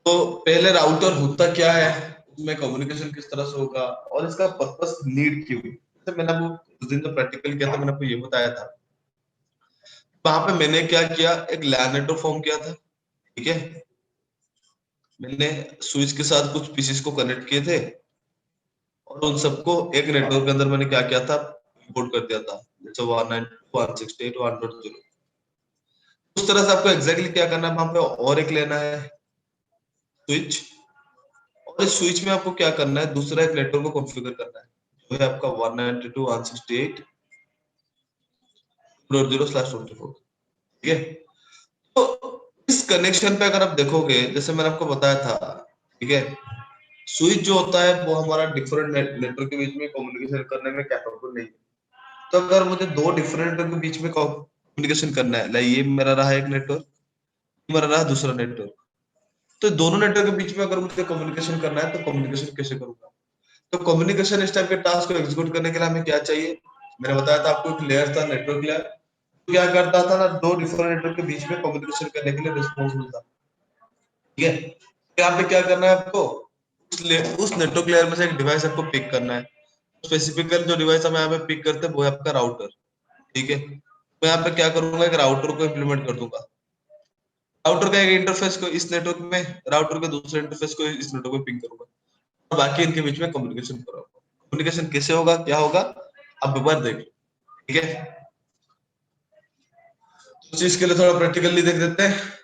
तो पहले राउटर होता क्या है, उसमें कम्युनिकेशन किस तरह से होगा और इसका पर्पस नीड क्यों है। जैसे मैंने आपको उस दिन जो प्रैक्टिकल किया था मैंने आपको ये बताया था, वहां पे मैंने क्या किया, एक लैन नेटवर्क फॉर्म किया था। ठीक है, मैंने स्विच के साथ कुछ पीसीस को कनेक्ट किए थे और उन सबको एक नेटवर्क के अंदर मैंने क्या किया था, इंपोर्ट कर दिया था, जैसे 192.168.1.0। उस तरह से आपको एग्जैक्टली क्या करना है, वहां पे और एक लेना है स्विच, और इस स्विच में आपको क्या करना है, दूसरा एक नेटवर्क को कॉन्फ़िगर करना है, जो है आपका 192.168.0/24। ठीक है, तो इस कनेक्शन पे अगर आप देखोगे, जैसे मैंने आपको बताया था, ठीक है, स्विच जो होता है वो हमारा डिफरेंट नेटवर्क के बीच में कम्युनिकेशन करने में कैपेबल नहीं है। तो अगर मुझे दो डिफरेंट नेटवर्क के बीच में कम्युनिकेशन करना है, लाइक ये मेरा रहा एक नेटवर्क, मेरा रहा दूसरा नेटवर्क, तो दोनों नेटवर्क के बीच में अगर मुझे कम्युनिकेशन करना है तो कम्युनिकेशन कैसे करूंगा। तो कम्युनिकेशन इस टाइप के टास्क को एग्जीक्यूट करने के लिए हमें क्या चाहिए, मैंने बताया था आपको, एक लेयर था नेटवर्क लेयर, क्या करता था ना, दो डिफरेंट नेटवर्क के बीच में कम्युनिकेशन करने के लिए रिस्पॉन्सिबल था। ठीक है, यहाँ पे क्या करना है आपको, उस नेटवर्क लेयर में से एक डिवाइस आपको पिक करना है। स्पेसिफिकली जो डिवाइस हम यहाँ पे पिक करते हैं वो है आपका राउटर। ठीक है, मैं यहाँ पे क्या करूंगा, एक राउटर को इम्प्लीमेंट कर दूंगा। राउटर का एक इंटरफेस को इस नेटवर्क में, राउटर के दूसरे इंटरफेस को इस नेटवर्क में पिंग करूंगा, और बाकी इनके बीच में कम्युनिकेशन करूंगा। कम्युनिकेशन कैसे होगा, क्या होगा, आप एक बार देख लो। ठीक है, तो इस चीज के लिए थोड़ा प्रैक्टिकली देख देते हैं।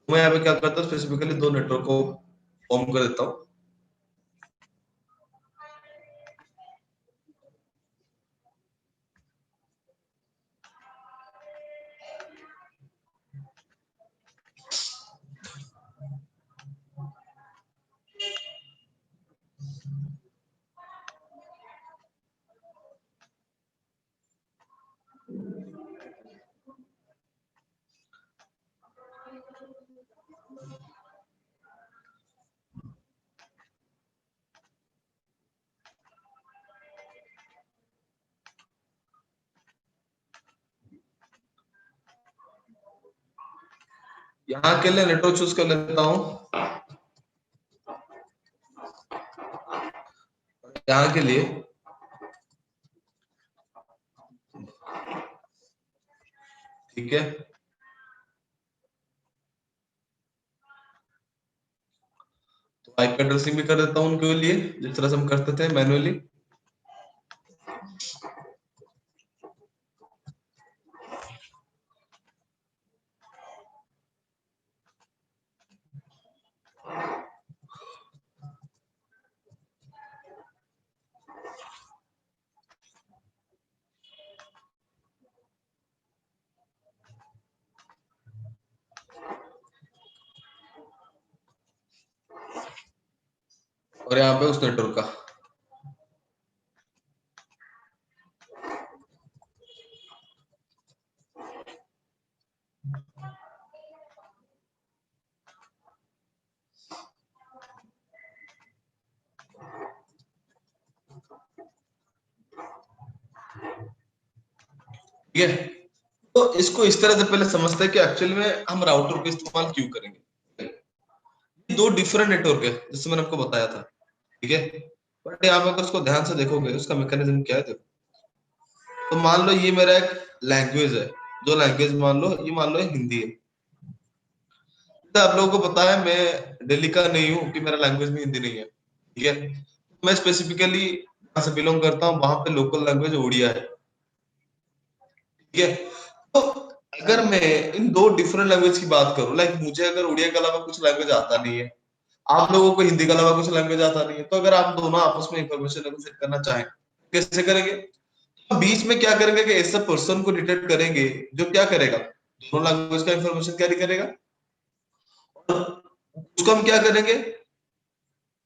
मैं यहाँ पे क्या करता हूँ, स्पेसिफिकली दो नेटवर्क को फॉर्म कर देता हूँ। यहाँ के लिए नेटवर्क चूज कर लेता हूँ, यहाँ के लिए ठीक है, तो आईपी एड्रेसिंग भी कर देता हूँ उनके लिए, जिस तरह से हम करते थे मैन्युअली। और यहाँ पे उस नेटवर्क का, ठीक है। तो इसको इस तरह से पहले समझते हैं कि एक्चुअली में हम राउटर का इस्तेमाल क्यों करेंगे। ये दो डिफरेंट नेटवर्क है, जैसे मैंने आपको बताया था। ठीक है, बट यहाँ पे अगर उसको ध्यान से देखोगे, उसका मैकेनिज्म क्या है देखो। तो मान लो ये मेरा एक लैंग्वेज है, जो लैंग्वेज मान लो, ये मान लो हिंदी है। तो आप लोगों को पता है मैं दिल्ली का नहीं हूँ कि मेरा लैंग्वेज में हिंदी नहीं है। ठीक है, मैं स्पेसिफिकली जहाँ से बिलोंग करता हूँ वहां पे लोकल लैंग्वेज उड़िया है। ठीक है, तो अगर मैं इन दो डिफरेंट लैंग्वेज की बात करूं, लाइक मुझे अगर उड़िया के अलावा कुछ लैंग्वेज आता नहीं है, आप लोगों को हिंदी के अलावा कुछ लैंग्वेज आता नहीं है, तो अगर आप दोनों आपस में इंफॉर्मेशन नेगोशिएट करना चाहें, कैसे करेंगे? तो बीच में क्या करेंगे कि ऐसा पर्सन को डिटेक्ट करेंगे जो क्या करेगा, दोनों लैंग्वेज का इंफॉर्मेशन कैरी करेगा। और उसको हम क्या करेंगे,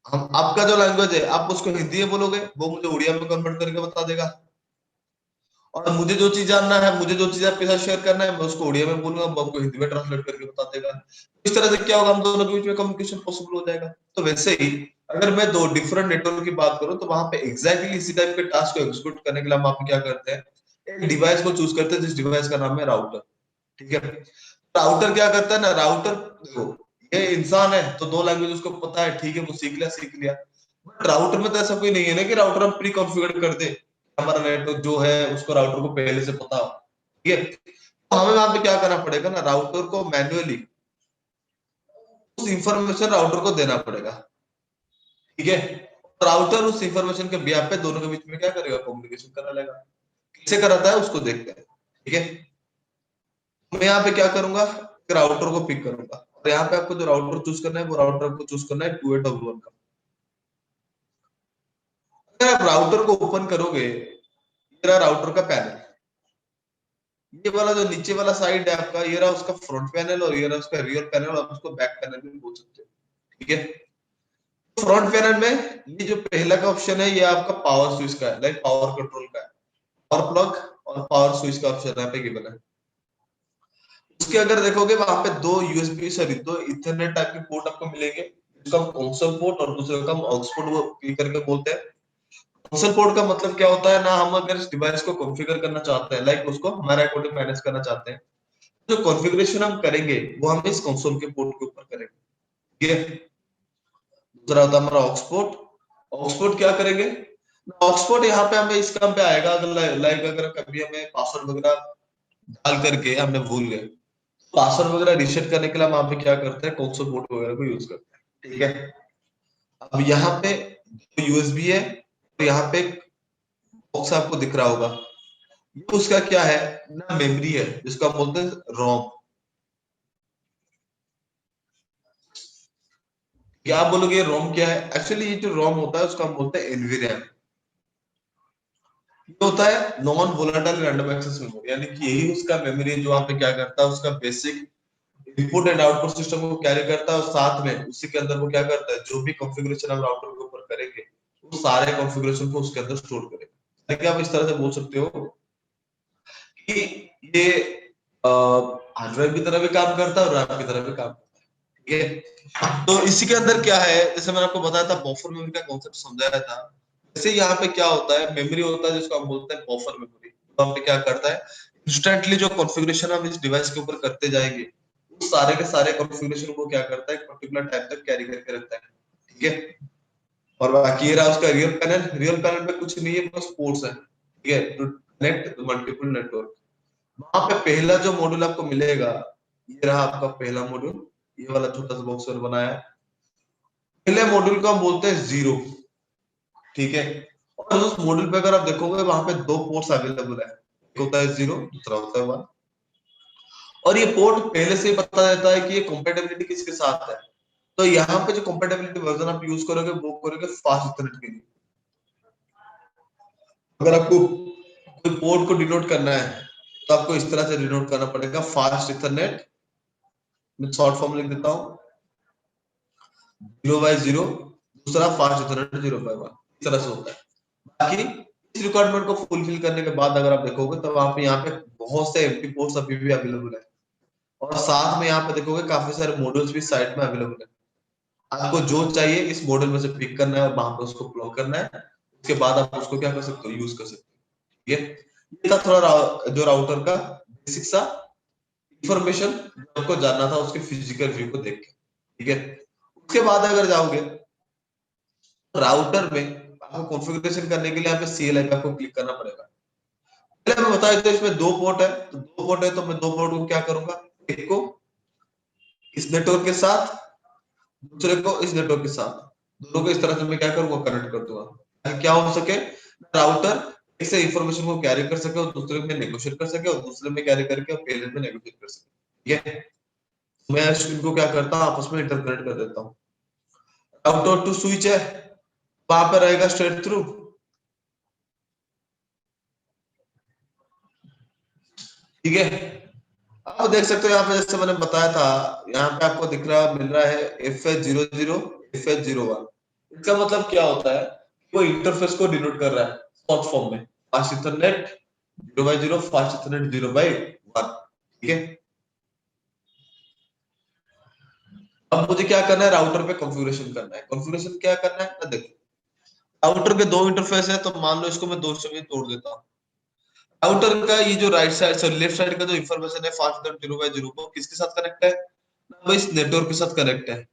हम आपका जो लैंग्वेज है आप उसको हिंदी में बोलोगे, वो मुझे उड़िया में कन्वर्ट करके बता देगा। और मुझे जो चीज जानना है, मुझे जो चीज आपके साथ शेयर करना है, मैं उसको उड़िया में बोलूंगा, वो आपको हिंदी में ट्रांसलेट करके बता देगा। इस तरह से क्या होगा, हम दोनों के बीच में कम्युनिकेशन पॉसिबल हो जाएगा। तो वैसे ही अगर मैं दो डिफरेंट नेटवर्क की बात करूं, तो वहां पे एग्जैक्टली इसी टाइप के टास्क को एग्जीक्यूट करने के लिए हम वहां पे क्या करते हैं, एक डिवाइस को चूज करते हैं, जिस डिवाइस का नाम है राउटर। ठीक है, राउटर क्या करता है ना, राउटर देखो, ये इंसान है तो दो लैंग्वेज उसको पता है, ठीक है, वो सीख लिया। बट राउटर में तो ऐसा कोई नहीं है ना कि राउटर हम प्री कॉन्फ़िगर कर दे, हमारा नेटवर्क जो है उसको राउटर को पहले से पता हो। ठीक है, तो हमें वहां पे क्या करना पड़ेगा ना, राउटर को मैन्युअली उस इंफॉर्मेशन राउटर को देना पड़ेगा। ठीक है, राउटर उस इंफॉर्मेशन के बिहाफ पे दोनों के बीच में क्या करेगा, कम्युनिकेशन करा लेगा। कैसे कराता है उसको देखते हैं। ठीक है, मैं यहाँ पे क्या करूंगा, राउटर को पिक करूंगा, और यहाँ पे आपको जो राउटर चूज करना है, वो राउटर आपको चूज करना है 28W1 का। अगर आप राउटर को ओपन करोगे, मेरा राउटर का पैनल, ये वाला जो नीचे वाला साइड है आपका, ये रहा उसका फ्रंट पैनल, और ये रहा उसका रियर पैनल, और उसको बैक पैनल भी बोल सकते हो। ठीक है, फ्रंट पैनल में ये जो पहला का ऑप्शन है, ये आपका पावर स्विच का है, लाइक पावर कंट्रोल का है, पावर प्लग और पावर स्विच का ऑप्शन यहाँ पे गिवन है। उसके अगर देखोगे वहां पे दो यूएसबी, सॉरी, दो इथरनेट टाइप के पोर्ट आपको मिलेंगे, जिसको हम कंसोल पोर्ट और दूसरे को हम ऑक्स पोर्ट वो करके बोलते हैं। कंसोल पोर्ट का मतलब क्या होता है ना, हम अगर इस डिवाइस को कॉन्फ़िगर करना चाहते हैं, लाइक उसको हमारे अकॉर्डिंग मैनेज करना चाहते हैं, जो कॉन्फ़िगरेशन हम करेंगे वो हम इस कंसोल के पोर्ट के ऊपर करेंगे। ठीक है, दूसरा होता है हमारा ऑक्सपोर्ट। ऑक्सपोर्ट क्या करेंगे, ऑक्सपोर्ट यहाँ पे हमें इस काम पे आएगा, अगर लाइक अगर कभी हमें पासवर्ड वगैरह डाल करके हमने भूल गए, पासवर्ड वगैरह रीसेट करने के लिए हम वहां पे क्या करते हैं, कंसोल पोर्ट वगैरह को यूज करते हैं। ठीक है, अब यहाँ पे यूएसबी है, तो यहाँ पे बॉक्स आपको दिख रहा होगा, ये उसका क्या है ना, मेमोरी है, जिसको हम बोलते हैं रोम। क्या आप बोलोगे रोम क्या है, एक्चुअली ये जो रोम होता है उसको हम बोलते हैं एनवीरैम। ये होता है non volatile random access memory, यानी कि यही उसका मेमोरी है, जो वहां पे क्या करता है, उसका basic input and output system को कैरी करता है, और साथ में उसी के अंदर वो क्या करता है, जो भी कॉन्फ़िगरेशन हम राउटर के ऊपर करेंगे, वो सारे कॉन्फ़िगरेशन को उसके अंदर स्टोर करेगा। ताकि आप इस तरह से बोल सकते हो कि ये हार्ड ड्राइव की तरह भी काम करता है और रैम की तरह भी काम करता है। ठीक है, तो इसी के अंदर क्या है, जैसे मैंने आपको बताया था, बफर मेमोरी का कॉन्सेप्ट समझाया था। जैसे यहाँ पे क्या होता है, मेमोरी होता है जिसको हम बोलते हैं बफर मेमोरी, तो हम पे क्या करता है, इंस्टेंटली जो कॉन्फ़िगरेशन हम इस डिवाइस के ऊपर करते जाएंगे, उस सारे के सारे कॉन्फ़िगरेशन को क्या करता है, एक पर्टिकुलर टाइम तक कैरी करके रखता है। ठीक है, और बाकी ये रहा उसका रियल पैनल। रियल पैनल में कुछ नहीं है, बस पोर्ट्स है। ठीक है, टू कनेक्ट मल्टीपल नेटवर्क। वहां पे पहला जो मॉड्यूल आपको मिलेगा, ये रहा आपका पहला मॉड्यूल, ये वाला छोटा सा बॉक्स मैंने बनाया है। पहले मॉड्यूल को हम बोलते हैं जीरो। ठीक है, और उस मॉड्यूल पे अगर आप देखोगे, वहां पे दो पोर्ट्स अवेलेबल है, एक होता है जीरो, दूसरा होता है वन। और ये पोर्ट पहले से ही बता देता है कि ये कंपेटेबिलिटी किसके साथ है। तो यहाँ पे जो कंपेटेबिलिटी वर्जन आप यूज करोगे, वो करोगे फास्ट इथरनेट के लिए। अगर आपको कोई पोर्ट को डिनोट करना है, तो आपको इस तरह से डिनोट करना पड़ेगा, फास्ट इथरनेट। मैं शॉर्ट फॉर्म लिख देता हूँ, 0/0, दूसरा फास्ट इथरनेट 0/1, इस तरह से होता है। बाकी इस रिक्वायरमेंट को फुलफिल करने के बाद अगर आप देखोगे, तो वहां पे यहाँ पे बहुत से एम्प्टी पोर्ट्स अभी भी अवेलेबल है, और साथ में यहाँ पे देखोगे काफी सारे मॉड्यूल्स भी साइट में अवेलेबल है। आपको जो चाहिए इस मॉडल में से पिक करना है और वहां पे उसको प्लग करना है। उसके बाद आप उसको क्या कर सकते हो, यूज कर सकते हो। ये था थोड़ा जो राउटर का बेसिक सा इंफॉर्मेशन, जो आपको जानना था उसके फिजिकल व्यू को देख के। ठीक है, उसके बाद अगर जाओगे राउटर में, आपको कॉन्फ़िगरेशन करने के लिए यहाँ पे CLI पे आपको क्लिक करना पड़ेगा। पहले मैं बता देता हूं, इसमें दो पोर्ट है, तो दो पोर्ट है, तो मैं दो पोर्ट को क्या करूंगा, एक को इस नेटवर्क के साथ, दूसरे को इस नेटवर्क के साथ, दोनों को इस तरह से मैं क्या करूंगा, कनेक्ट कर दूंगा, ताकि क्या हो सके, राउटर एक से इंफॉर्मेशन को कैरी कर सके और दूसरे में नेगोशिएट कर सके और दूसरे में कैरी करके और पहले में नेगोशिएट कर सके। ठीक है, मैं इनको क्या करता हूँ आपस में इंटरकनेक्ट कर देता हूँ। राउटर टू स्विच है, वहां पे रहेगा स्ट्रेट थ्रू। ठीक है, आप देख सकते हो यहाँ पे जैसे मैंने बताया था, यहाँ पे आपको दिख रहा मिल रहा है FH00 FH01। इसका मतलब क्या होता है, वो इंटरफेस को डिनोट कर रहा है शॉर्ट फॉर्म में, फास्ट इथरनेट 0/0, फास्ट इथरनेट 0/1। ठीक है, अब मुझे क्या करना है, राउटर पे कॉन्फ़िगरेशन करना है। कॉन्फ़िगरेशन क्या करना है ना, देखो राउटर के दो इंटरफेस है, तो मान लो इसको मैं दो से में तोड़ देता हूँ। राउटर का ये जो right side sorry left side का जो इंफॉर्मेशन है 5.0/0 को किसके साथ कनेक्ट है, वो इस नेटवर्क के साथ कनेक्ट है।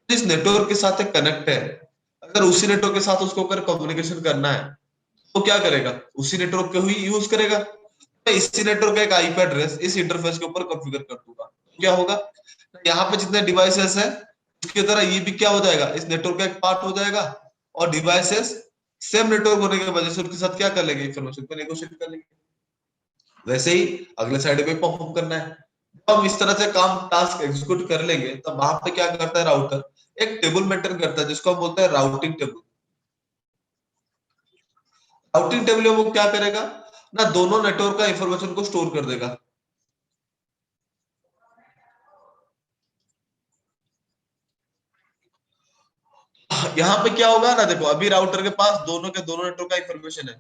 इस नेटवर्क के साथ कनेक्ट है, अगर उसी नेटवर्क के साथ उसको अगर कम्युनिकेशन करना है तो क्या करेगा, उसी नेटवर्क को ही यूज करेगा। मैं इसी नेटवर्क का एक आईपी एड्रेस इस इंटरफेस के ऊपर कॉन्फ़िगर कर दूंगा, तो क्या होगा, यहाँ पे जितने डिवाइसेस है उसकी तरह ये भी क्या हो जाएगा, इस नेटवर्क का एक पार्ट हो जाएगा। और डिवाइसेस सेम नेटवर्क होने की वजह से उनके साथ क्या कर लेंगे, इंफॉर्मेशन को नेगोशिएट कर लेंगे। वैसे ही अगले साइड पे परफॉर्म करना है। जब हम इस तरह से काम टास्क एग्जीक्यूट कर लेंगे तब वहां पे क्या करता है राउटर, एक टेबल मेंटेन करता है जिसको हम बोलते हैं राउटिंग टेबल। राउटिंग टेबल में वो क्या करेगा ना, दोनों नेटवर्क का इंफॉर्मेशन को स्टोर कर देगा। यहाँ पे क्या होगा ना, देखो अभी राउटर के पास दोनों के दोनों नेटवर्क का इंफॉर्मेशन है।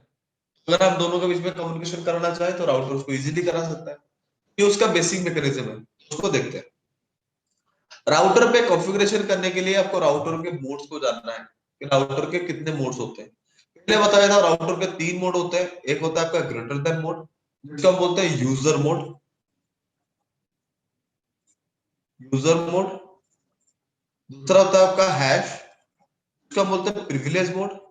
अगर आप दोनों के बीच में कम्युनिकेशन करना चाहे तो राउटर उसको इजीली करा सकता है। ये उसका बेसिक मैकेनिज्म है, उसको देखते हैं। राउटर पे कॉन्फ़िगरेशन करने के लिए आपको राउटर के मोड्स को जानना है कि राउटर के कितने मोड्स होते हैं। पहले बताया था राउटर के 3 मोड होते हैं। एक होता है आपका ग्रेटर देन मोड, जिसको हम बोलते हैं यूजर मोड। User mode. दूसरा होता है आपका हैश, जिसको हम बोलते हैं प्रिविलेज मोड।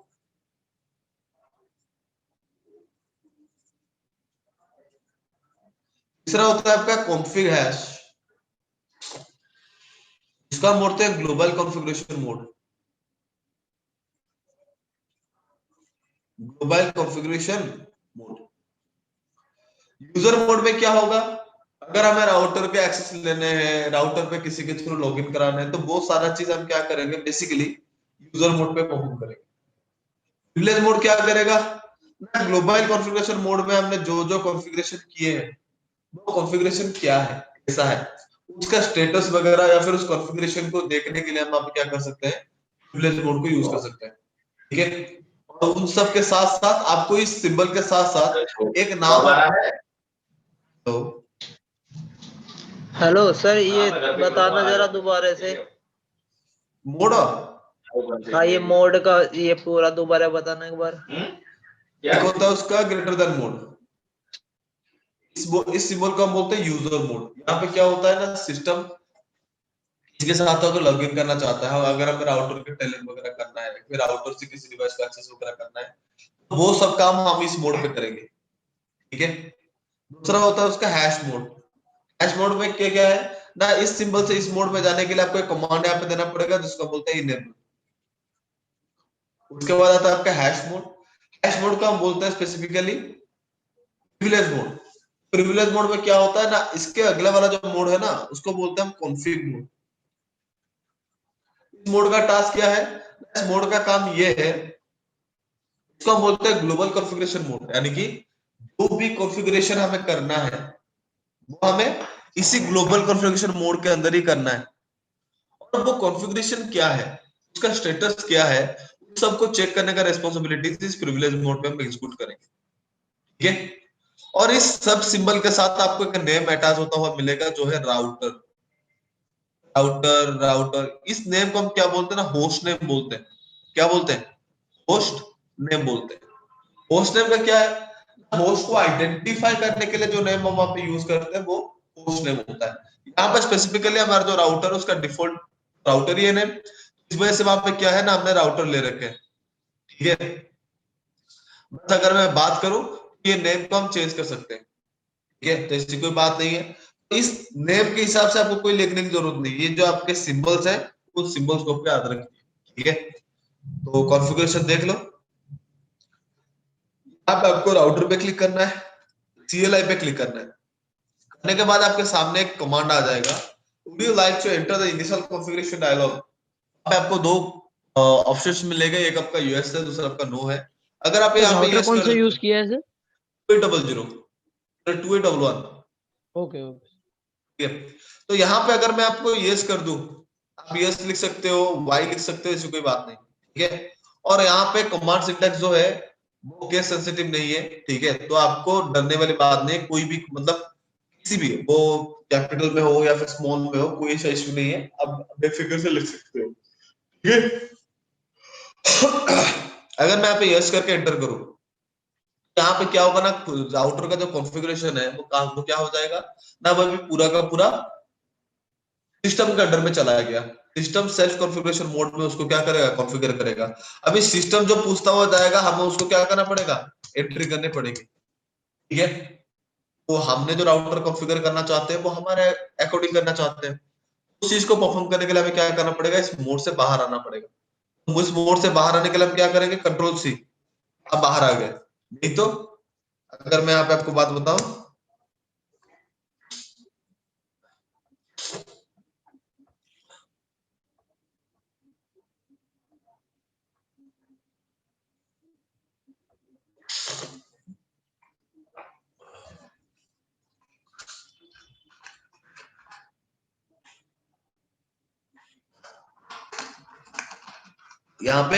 तीसरा होता है आपका कॉन्फ़िग हैश, जिसको हम बोलते हैं global configuration mode. Global configuration mode. User mode में क्या होगा, अगर हमें राउटर के एक्सेस लेने हैं, राउटर पे किसी के थ्रू लॉगिन कराना है, तो वो सारा चीज हम क्या करेंगे, बेसिकली यूजर मोड पे परफॉर्म करेंगे। प्रिविलेज मोड क्या करेगा ना, ग्लोबल कॉन्फ़िगरेशन मोड में हमने जो जो कॉन्फ़िगरेशन किए हैं वो कॉन्फ़िगरेशन क्या है, कैसा है, उसका स्टेटस वगैरह या फिर उस कॉन्फ़िगरेशन को देखने के लिए हम आप क्या कर सकते हैं, प्रिविलेज मोड को यूज कर सकते हैं। ठीक है, और उन सब के साथ साथ आपको इस सिंबल के साथ साथ एक नाम है। तो हेलो सर, ये बताना जरा दोबारा से। मोड हाँ, ये मोड का ये पूरा दोबारा बताना एक बार। एक होता है उसका ग्रेटर देन मोड, इस सिंबल को हम बोलते हैं यूजर मोड। यहाँ पे क्या होता है ना, सिस्टम किसी साथ अगर लॉगिन करना चाहता है, अगर हमें राउटर के टेलिंग वगैरह करना है, फिर राउटर से किसी डिवाइस का एक्सेस वगैरह करना है, तो वो सब काम हम इस मोड पे करेंगे। ठीक है, दूसरा होता है उसका हैश मोड। हैश मोड में क्या क्या है ना, इस सिंबल से इस मोड में जाने के लिए आपको एक कमांड यहाँ पे देना पड़ेगा जिसको बोलते हैं इनेबल। उसके बाद आता है आपका हैश मोड। हैश मोड को हम बोलते हैं specifically privilege mode. Privilege mode में क्या होता है ना, इसके अगला वाला जो मोड है ना उसको बोलते हैं हम कॉन्फ़िग मोड। इस मोड का टास्क क्या है, इस मोड का काम ये है, इसको हम बोलते हैं ग्लोबल कॉन्फ़िगरेशन मोड। यानी कि जो भी कॉन्फ़िगरेशन हमें करना है वो हमें इसी ग्लोबल कॉन्फ़िगरेशन मोड के अंदर ही करना है। और वो कॉन्फ़िगरेशन क्या है, उसका स्टेटस क्या है, उस सबको चेक करने का रिस्पांसिबिलिटी इस प्रिविलेज मोड पे हम एग्जीक्यूट करेंगे। ठीक है, और इस सब सिंबल के साथ आपको एक नेम अटैच होता हुआ मिलेगा जो है राउटर। राउटर इस नेम को हम क्या बोलते हैं ना, होस्ट नेम बोलते हैं। क्या बोलते हैं, होस्ट नेम बोलते हैं। होस्ट नेम का क्या है, होस्ट को आइडेंटिफाई करने के लिए जो नेम हम वहां पे यूज करते हैं वो होस्ट नेम होता है। यहाँ पर स्पेसिफिकली हमारा जो राउटर है उसका डिफॉल्ट राउटर ही है नेम, इस वजह से वहां पे क्या है ना, हमने राउटर ले रखे हैं। ठीक है, बस अगर मैं बात करूं ये नेम को हम चेंज कर सकते हैं। ठीक है, तो इसकी कोई बात नहीं है। तो इस नेम के हिसाब से आपको कोई लिखने की जरूरत नहीं, ये जो आपके सिंबल्स है उस सिंबल्स को आपको याद रखिए। ठीक है, तो कॉन्फ़िगरेशन देख लो। आपको राउटर पे क्लिक करना है, CLI पे क्लिक करना है। करने के बाद आपके सामने एक कमांड आ जाएगा, would you like to enter the initial configuration dialog. आपको दो ऑप्शंस मिलेंगे, एक आपका यूएस है, दूसरा आपका नो है। अगर आप तो यहाँ पे राउटर यस कौन कर सा देते यूज किया है सर? 2800 2811, okay okay. ठीक है। तो यहाँ पे अगर मैं आपको यस कर दूं, आप यस लिख सकते हो, वाई लिख सकते हो, ऐसी कोई बात नहीं, ठीक है। और यहाँ पे कमांड सिंटैक्स जो है वो केस सेंसिटिव नहीं है, ठीक है। तो आपको डरने वाली बात नहीं है, कोई भी मतलब किसी भी वो कैपिटल में हो या फिर स्मॉल में हो, कोई ऐसा इशू नहीं है, आप बेफिक्र से लिख सकते हो, ठीक है। अगर मैं यहाँ पे यस करके एंटर करूं, यहाँ पे क्या होगा ना, राउटर का जो कॉन्फ़िगरेशन है वो क्या हो जाएगा ना, वो भी पूरा का पूरा सिस्टम के अंडर में चलाया गया। सिस्टम सेल्फ कॉन्फ़िगरेशन मोड में उसको क्या करेगा, कॉन्फ़िगर करेगा। अभी सिस्टम जो पूछता हुआ जाएगा, हमें उसको क्या करना पड़ेगा, एंट्री करनी पड़ेगी, ठीक है। तो हमने जो राउटर कॉन्फ़िगर करना चाहते हैं वो हमारे अकॉर्डिंग करना चाहते हैं। उस चीज को परफॉर्म करने के लिए हमें क्या करना पड़ेगा, इस मोड से बाहर आना पड़ेगा। तो इस मोड से बाहर आने के लिए हम क्या करेंगे, कंट्रोल सी, अब बाहर आ गए। नहीं तो अगर मैं यहाँ पे आपको बात बताऊं, यहाँ पे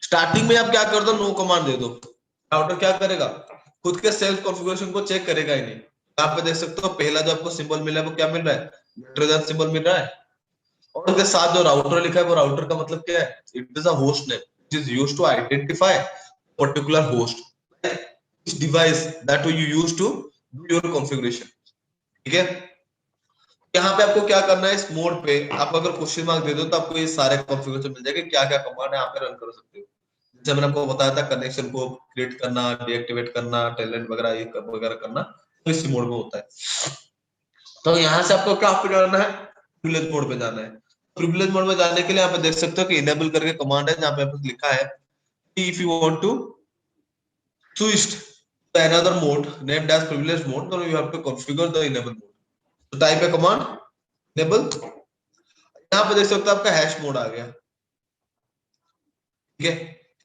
स्टार्टिंग में आप क्या कर दो, नो कमांड दे दो, राउटर क्या करेगा, खुद के सेल्फ कॉन्फ़िगरेशन को चेक करेगा ही नहीं। यहाँ पे देख सकते हो पहला जो आपको सिंबल मिला है वो क्या मिल रहा है, ग्रेटर देन सिंबल मिल रहा है। और उसके साथ जो राउटर लिखा है, वो राउटर का मतलब क्या है, it is a host name which is used to identify particular host, which device that you use to do your configuration, ठीक है। यहाँ पे आपको क्या करना है, इस मोड पे आप अगर क्वेश्चन मार्क दे दो तो आपको ये सारे कॉन्फ़िगरेशन मिल जाएंगे, क्या क्या कमांड है यहाँ पे रन कर सकते हो। जैसे मैंने आपको बताया था, कनेक्शन को क्रिएट करना, डीएक्टिवेट करना, टैलेंट वगैरह ये वगैरह करना, तो इसी मोड में होता है। तो यहाँ से आपको क्या पे जाना है, प्रिविलेज मोड पे जाना है। प्रिविलेज मोड में जाने के लिए यहाँ पे देख सकते हो कि इनेबल करके कमांड है, जहाँ पे आपको लिखा है if you want to switch to another mode named as privilege mode, then you have to configure the enable mode. तो टाइप है कमांड enable, यहाँ पे देख सकते हो आपका हैश मोड आ गया, ठीक है।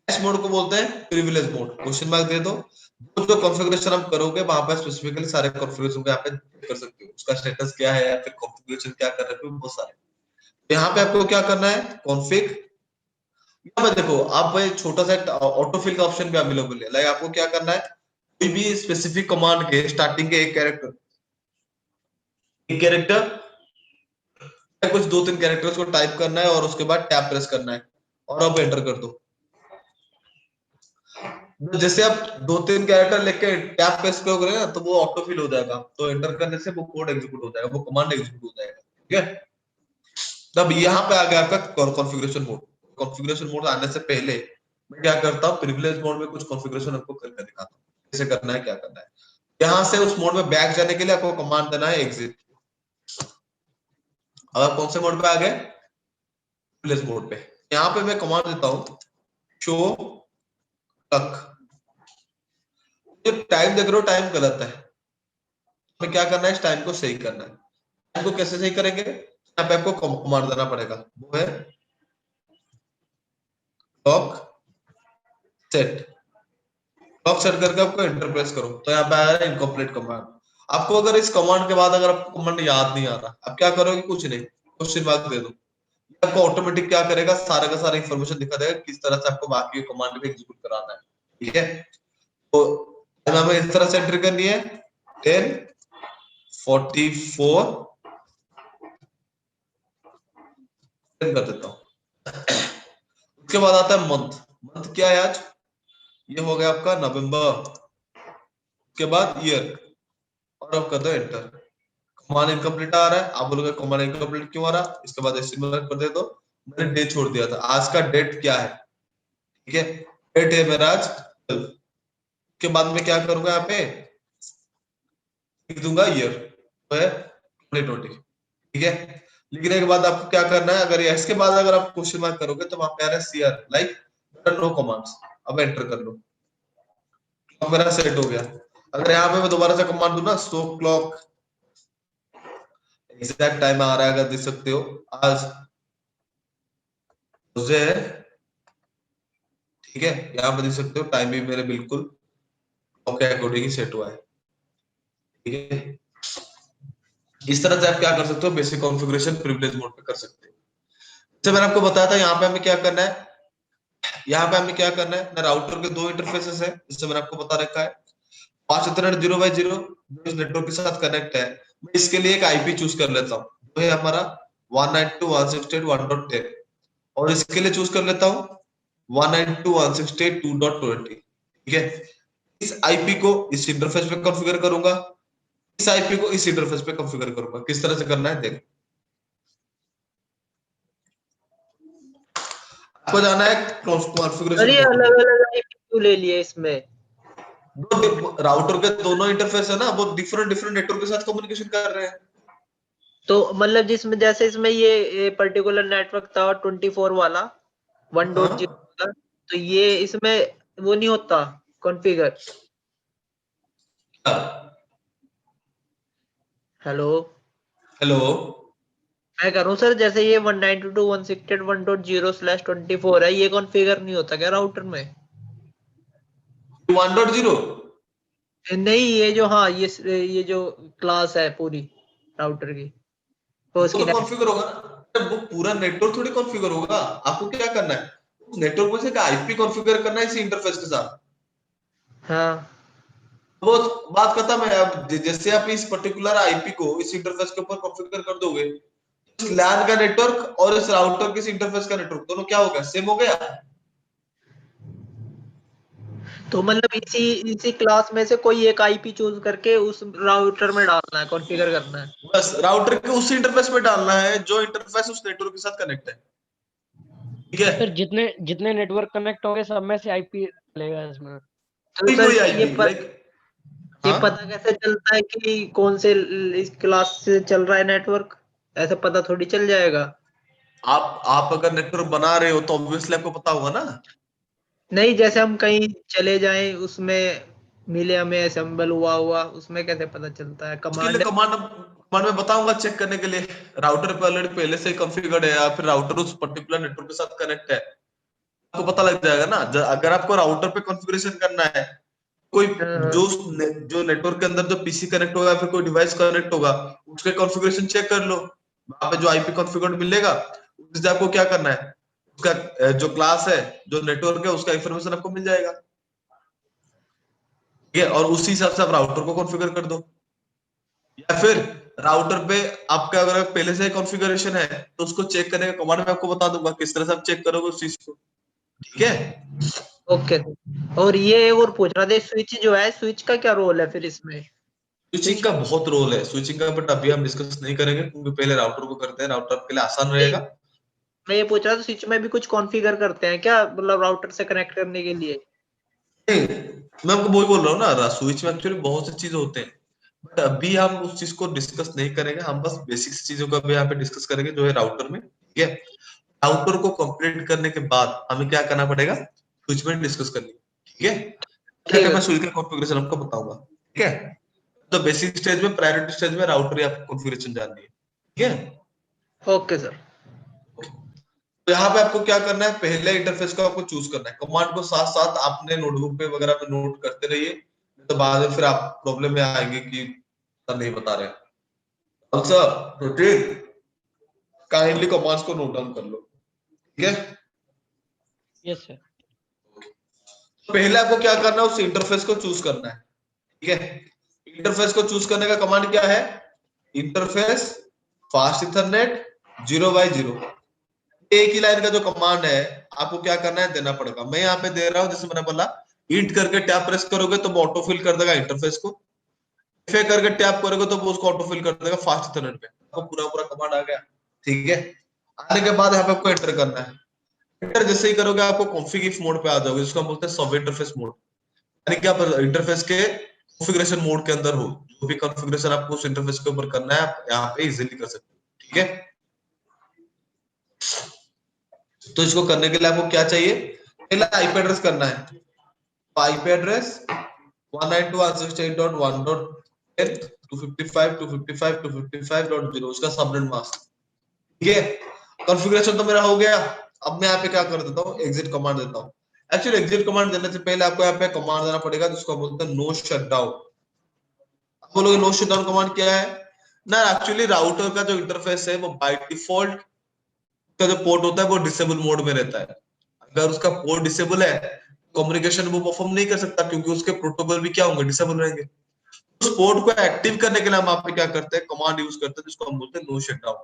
हैश मोड को बोलते हैं प्रिविलेज मोड। क्वेश्चन मार्क दे दो, जो कॉन्फ़िगरेशन आप करोगे वहां पर स्पेसिफिकली सारे कॉन्फ़िगरेशन को यहाँ पे कर सकते हो, उसका स्टेटस क्या है या फिर कॉन्फ़िगरेशन क्या कर रहे हो, बहुत सारे। यहाँ पे आपको क्या करना है, कॉन्फ़िग, यहाँ पे देखो आप छोटा सा ऑटोफिल का ऑप्शन भी अवेलेबल है। लाइक आपको क्या करना है, कोई भी स्पेसिफिक कमांड के स्टार्टिंग के एक कैरेक्टर कुछ दो तीन कैरेक्टर्स को टाइप करना है और उसके बाद टैब प्रेस करना है और अब एंटर कर दो। जैसे आप दो तीन कैरेक्टर लेके टैब प्रेस करोगे ना, तो वो ऑटो फिल हो जाएगा, तो एंटर करने से वो कोड एग्जीक्यूट हो जाएगा, वो कमांड एग्जीक्यूट हो जाएगा, ठीक है। तब यहाँ पे आ गया आपका कॉन्फ़िगरेशन मोड। कॉन्फ़िगरेशन मोड आने से पहले मैं क्या करता हूँ, प्रिविलेज मोड में कुछ कॉन्फ़िगरेशन आपको करके दिखाता हूँ, कैसे करना है, क्या करना है। यहाँ से उस मोड में बैक जाने के लिए आपको कमांड देना है एग्जिट। अब आप कौन से मोड पे आ गए, प्रिविलेज मोड पे। यहाँ पे मैं कमांड देता हूँ शो तक। जो टाइम देख रहे हो, टाइम गलत है, हमें क्या करना है, इस टाइम को सही करना है। टाइम को कैसे सही करेंगे, यहाँ पे आपको कमांड देना पड़ेगा, वो है क्लॉक सेट। क्लॉक सेट करके आपको एंटर प्रेस करो, तो यहाँ पे आ रहा है इनकम्प्लीट कमांड। आपको अगर इस कमांड के बाद अगर आपको कमांड याद नहीं आ रहा, अब क्या करोगे, कुछ नहीं, क्वेश्चन मार्क दे दो, आपको ऑटोमेटिक क्या करेगा, सारा का सारा इंफॉर्मेशन दिखा देगा किस तरह से आपको बाकी कमांड भी एग्जीक्यूट कराना है, ठीक है। तो हमें इस तरह से एंटर करनी है 10:44 कर देता हूँ। उसके बाद आता है मंथ। मंथ क्या है आज, ये हो गया आपका नवंबर। उसके बाद ईयर, और अब कर दो एंटर। कमांड इनकम्प्लीट आ रहा है, आप बोलोगे कमांड इनकम्प्लीट क्यों आ रहा है, इसके बाद एस्टिमेट कर दे दो। मैंने डे छोड़ दिया था, आज का डेट क्या है, ठीक है। डेट है मेरा आज 12। के बाद में क्या करूंगा, यहाँ पे लिख दूंगा ईयर, तो है 2020, ठीक है। लिखने के बाद आपको क्या करना है, अगर इसके बाद अगर आप क्वेश्चन मार्क करोगे तो वहां पे आ रहा है सीआर, लाइक नो कमांड्स। अब एंटर कर लो, क्लॉक मेरा सेट हो गया। अगर यहाँ पे मैं दोबारा से कमांड दूं ना, शो क्लॉक, एग्जैक्ट टाइम आ रहा है, अगर देख सकते हो आज मुझे, ठीक है, यहाँ पे देख सकते हो टाइम भी मेरे बिल्कुल क्लॉक के अकॉर्डिंग ही सेट हुआ है, ठीक है। इस तरह से आप क्या कर सकते हो, बेसिक कॉन्फ़िगरेशन प्रिविलेज मोड पे कर सकते हो। जैसे मैंने आपको बताया था, यहाँ पे हमें क्या करना है, यहाँ पे हमें क्या करना है ना, राउटर के दो इंटरफेसेस है, जिससे मैंने आपको बता रखा है। 5 इंटरनेट 0x0 जो इस नेटवर्क के साथ कनेक्ट है, मैं इसके लिए एक आईपी चूज कर लेता हूँ, वो है हमारा 192.168.1.10, और इसके लिए चूज कर लेता हूँ 192.168.2.20, ठीक है। इस आईपी को इस इंटरफेस पे कॉन्फ़िगर करूंगा, इस आईपी को इस इंटरफेस पे कॉन्फ़िगर करूंगा। किस तरह से करना है देख, आपको जाना है कॉन्फ़िगरेशन अरे मोड में। अलग अलग आईपी क्यों ले लिए इसमें? राउटर के दोनों इंटरफेस है ना, वो डिफरेंट डिफरेंट नेटवर्क के साथ कम्युनिकेशन कर रहे हैं। तो मतलब जिसमें जैसे इसमें ये पर्टिकुलर नेटवर्क था 24 वाला 1.0 हाँ, का, तो ये इसमें वो नहीं होता कॉन्फ़िगर। हेलो, हेलो, मैं कह रहा हूँ सर, जैसे ये 192.168.1.0/24 है, ये कॉन्फ़िगर नहीं होता क्या राउटर में? 1.0 नहीं, ये जो, हाँ, ये जो क्लास है पूरी राउटर की, तो वो उसकी तो कॉन्फ़िगर होगा ना, वो पूरा नेटवर्क थोड़ी कॉन्फ़िगर होगा। आपको क्या करना है, उस नेटवर्क में से आईपी कॉन्फ़िगर करना है इसी इंटरफेस के साथ। हाँ। वो बात खत्म है। अब जैसे आप इस पर्टिकुलर आईपी को इस इंटरफेस के ऊपर कॉन्फ़िगर कर दोगे, इस लैन का नेटवर्क और इस राउटर के इस इंटरफेस का नेटवर्क दोनों क्या हो गया, सेम हो गया। तो मतलब इसी इसी क्लास में से कोई एक आईपी चूज करके उस राउटर में डालना है, कॉन्फ़िगर करना है। बस राउटर के उस इंटरफेस पे डालना है जो इंटरफेस उस नेटवर्क के साथ कनेक्ट है, ठीक है। सर जितने जितने नेटवर्क कनेक्ट होंगे सब में से आईपी चलेगा इसमें। तो कोई सर कोई आईपी लाइक, ये हाँ, पता कैसे चलता है कि कौन से इस क्लास से चल रहा है नेटवर्क? ऐसे पता थोड़ी चल जाएगा। आप अगर नेटवर्क बना रहे हो तो ऑब्वियसली आपको पता होगा ना। नहीं, जैसे हम कहीं चले जाएं, उसमें मिले हमें असेंबल हुआ हुआ, उसमें कैसे पता चलता है? उसके लिए कमांड। कमांड कमांड में बताऊंगा चेक करने के लिए। राउटर पे ऑलरेडी पहले से ही कॉन्फ़िगर्ड है, या फिर राउटर उस पर्टिकुलर नेटवर्क के साथ कनेक्ट है, आपको पता लग जाएगा ना। अगर आपको राउटर पे कॉन्फ़िगरेशन करना है, कोई हाँ, हाँ। जो नेटवर्क के अंदर जो पीसी कनेक्ट होगा, फिर कोई डिवाइस कनेक्ट होगा, उसके कॉन्फ़िगरेशन चेक कर लो। वहां पे जो आईपी कॉन्फ़िगर्ड मिलेगा, उससे आपको क्या करना है, उसका जो क्लास है, जो नेटवर्क है, उसका इंफॉर्मेशन आपको मिल जाएगा, ठीक है। और उसी हिसाब से आप राउटर को कॉन्फ़िगर कर दो, या फिर राउटर पे आपका अगर पहले से कॉन्फ़िगरेशन है तो उसको चेक करने का कमांड में आपको बता दूंगा किस तरह से आप चेक करोगे उस चीज को, ठीक है। ओके। और ये एक और पूछ रहा था, स्विच जो है, स्विच का क्या रोल है फिर इसमें? स्विचिंग स्विच का बहुत रोल है, स्विचिंग का, बट अभी हम डिस्कस नहीं करेंगे क्योंकि पहले राउटर को करते हैं, राउटर के लिए आसान नहीं, रहेगा। मैं ये पूछ रहा था, स्विच में भी कुछ कॉन्फ़िगर करते हैं क्या, मतलब राउटर से कनेक्ट करने के लिए? नहीं, मैं आपको वही बोल रहा हूँ ना, स्विच में एक्चुअली बहुत सी चीजें होते हैं, बट अभी हम उस चीज को डिस्कस नहीं करेंगे। हम बस बेसिक चीजों का भी यहाँ पे डिस्कस करेंगे जो है राउटर में, ठीक है। राउटर को कंप्लीट करने के बाद हमें क्या करना पड़ेगा, स्विच में डिस्कस करनी, ठीक है। ठीक जाके है। मैं स्विच का कॉन्फ़िगरेशन आपको बताऊंगा, ठीक है। तो बेसिक स्टेज में, प्रायोरिटी स्टेज में राउटर या कॉन्फ़िगरेशन जाननी है, ठीक है। Okay sir. तो यहाँ पे आपको क्या करना है, पहले इंटरफेस को आपको चूज करना है। कमांड को साथ साथ आपने नोटबुक पे वगैरह में नोट करते रहिए, तो बाद में फिर आप प्रॉब्लम में आएंगे कि सर नहीं बता रहे। आंसर प्रोटीन, काइंडली कमांड्स को नोट डाउन कर लो, ठीक है। Yes sir. तो पहले आपको क्या करना है, उस इंटरफेस को चूज करना है, ठीक है। इंटरफेस को चूज करने का कमांड क्या है, इंटरफेस फास्ट इथरनेट 0x0, एक ही लाइन का जो कमांड है, आपको क्या करना है, देना पड़ेगा। मैं यहाँ पे दे रहा हूँ, जैसे मैंने बोला, इंट करके टैब प्रेस करोगे तो वो ऑटोफिल कर देगा इंटरफेस को, फे करके टैब करोगे तो वो उसको ऑटोफिल कर देगा फास्ट इथरनेट पे। आपको पूरा पूरा कमांड आ गया, ठीक है। आने के बाद यहाँ पे आपको एंटर करना है। एंटर जैसे ही करोगे आपको कॉन्फिग इफ मोड पे आ जाओगे, जिसको हम बोलते हैं सब इंटरफेस मोड, यानी कि आप इंटरफेस के कॉन्फ़िगरेशन मोड के अंदर हो। जो भी कॉन्फ़िगरेशन आपको उस इंटरफेस के ऊपर करना है, आप यहाँ पे इजीली कर सकते हो, ठीक है। तो इसको करने के लिए आपको क्या चाहिए, पहले आईपी एड्रेस करना है। तो आईपी एड्रेस 192.168.1.10 255 255 255.0 उसका सबनेट मास्क। ठीक है, कॉन्फ़िगरेशन तो मेरा हो गया। अब मैं यहाँ पे क्या कर देता हूँ, एग्जिट कमांड देता हूँ। एक्चुअली एग्जिट कमांड देने से पहले आपको यहाँ पे कमांड देना पड़ेगा जिसको बोलते हैं नो शटडाउन। आप बोलोगे नो शटडाउन कमांड क्या है ना, एक्चुअली राउटर का जो इंटरफेस है वो बाय डिफॉल्ट का जो पोर्ट होता है वो डिसेबल मोड में रहता है। अगर उसका पोर्ट डिसेबल है कम्युनिकेशन वो परफॉर्म नहीं कर सकता, क्योंकि उसके प्रोटोकॉल भी क्या होंगे, डिसेबल रहेंगे। उस पोर्ट को एक्टिव करने के लिए हम आप पे क्या करते हैं, कमांड यूज करते हैं जिसको हम बोलते हैं नो शटडाउन।